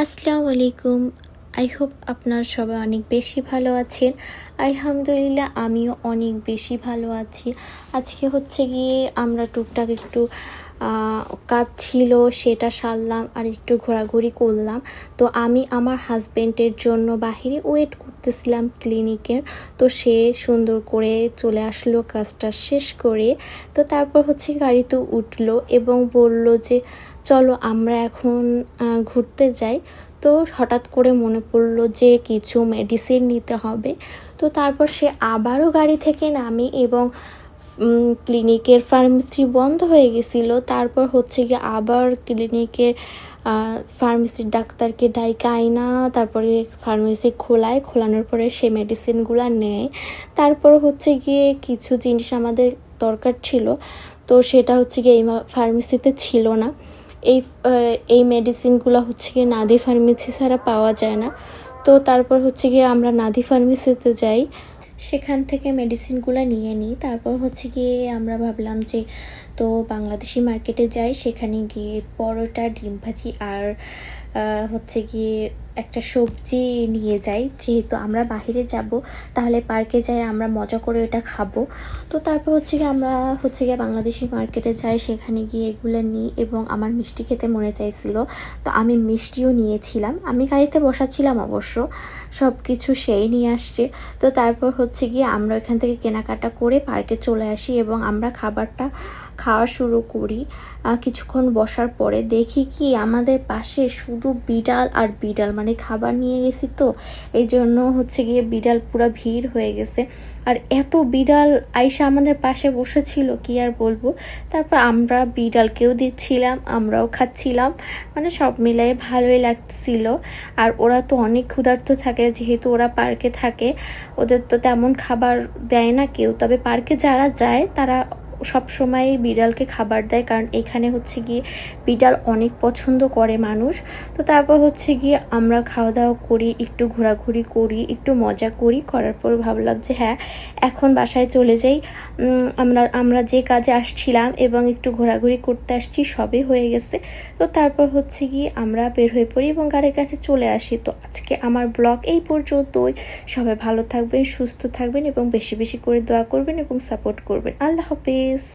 আসসালামু আলাইকুম। I hope আপনারা সবাই অনেক বেশি ভালো আছেন। আলহামদুলিল্লাহ আমিও অনেক বেশি ভালো আছি। আজকে হচ্ছে গিয়ে আমরা টুকটাক একটু কাজ ছিল সেটা সারলাম আর একটু ঘোরাঘুরি করলাম। তো আমি আমার হাজব্যান্ডের জন্য বাহিরে ওয়েট করতেছিলাম ক্লিনিকের। তো সে সুন্দর করে চলে আসলো কাজটা শেষ করে। তো তারপর হচ্ছে গাড়িতে উঠলো এবং বলল যে চলো আমরা এখন ঘুরতে যাই। তো হঠাৎ করে মনে পড়লো যে কিছু মেডিসিন নিতে হবে। তো তারপর সে আবারও গাড়ি থেকে নামে এবং ক্লিনিকের ফার্মেসি বন্ধ হয়ে গেছিলো। তারপর হচ্ছে গিয়ে আবার ক্লিনিকের ফার্মেসির ডাক্তারকে ডাইকা আইনা তারপরে ফার্মেসি খোলানোর পরে সে মেডিসিনগুলো নেয়। তারপর হচ্ছে গিয়ে কিছু জিনিস আমাদের দরকার ছিল, তো সেটা হচ্ছে গিয়ে এই ফার্মেসিতে ছিল না। এই মেডিসিনগুলো হচ্ছে গিয়ে নাদি ফার্মেসি ছাড়া পাওয়া যায় না। তো তারপর হচ্ছে গিয়ে আমরা নাদি ফার্মেসিতে যাই, সেখান থেকে মেডিসিনগুলো নিয়ে নিই। তারপর হচ্ছে গিয়ে আমরা ভাবলাম যে তো বাংলাদেশি মার্কেটে যাই, সেখানে গিয়ে পরোটা, ডিম ভাজি আর হচ্ছে গিয়ে একটা সবজি নিয়ে যাই। যেহেতু আমরা বাহিরে যাব তাহলে পার্কে যাই, আমরা মজা করে এটা খাবো। তো তারপর হচ্ছে গিয়ে আমরা হচ্ছে গিয়ে বাংলাদেশি মার্কেটে যাই, সেখানে গিয়ে এগুলো নিই এবং আমার মিষ্টি খেতে মনে চাইছিল, তো আমি মিষ্টিও নিয়েছিলাম। আমি গাড়িতে বসাচ্ছিলাম অবশ্য, সব কিছু সেই নিয়ে আসছে। তো তারপর হচ্ছে গিয়ে আমরা এখান থেকে কেনাকাটা করে পার্কে চলে আসি এবং আমরা খাবারটা খাওয়া শুরু করি। কিছুক্ষণ বসার পরে দেখি কি আমাদের পাশে শুধু বিড়াল আর বিড়াল, মানে খাবার নিয়ে গেছি তো এই জন্য হচ্ছে গিয়ে বিড়াল পুরো ভিড় হয়ে গেছে। আর এত বিড়াল আইসা আমাদের পাশে বসেছিল কি আর বলবো। তারপর আমরা বিড়ালকেও দিচ্ছিলাম, আমরাও খাচ্ছিলাম, মানে সব মিলাই ভালোই লাগছিল। আর ওরা তো অনেক ক্ষুধার্ত থাকে, যেহেতু ওরা পার্কে থাকে, ওদের তো তেমন খাবার দেয় না কেউ। তবে পার্কে যারা যায় তারা সব সময় বিড়ালকে খাবার দেয়, কারণ এখানে হচ্ছে গিয়ে বিড়াল অনেক পছন্দ করে মানুষ। তো তারপর হচ্ছে গিয়ে আমরা খাওয়া দাওয়া করি, একটু ঘোরাঘুরি করি, একটু মজা করি, করার পর ভাবলাম যে হ্যাঁ এখন বাসায় চলে যাই। আমরা যে কাজে আসছিলাম এবং একটু ঘোরাঘুরি করতে আসছি সবই হয়ে গেছে। তো তারপর হচ্ছে গিয়ে আমরা বের হয়ে পড়ি এবং গাড়ির কাছে চলে আসি। তো আজকে আমার ব্লগ এই পর্যন্তই। সবাই ভালো থাকবেন, সুস্থ থাকবেন এবং বেশি বেশি করে দোয়া করবেন এবং সাপোর্ট করবেন। আল্লাহ হাফেজ।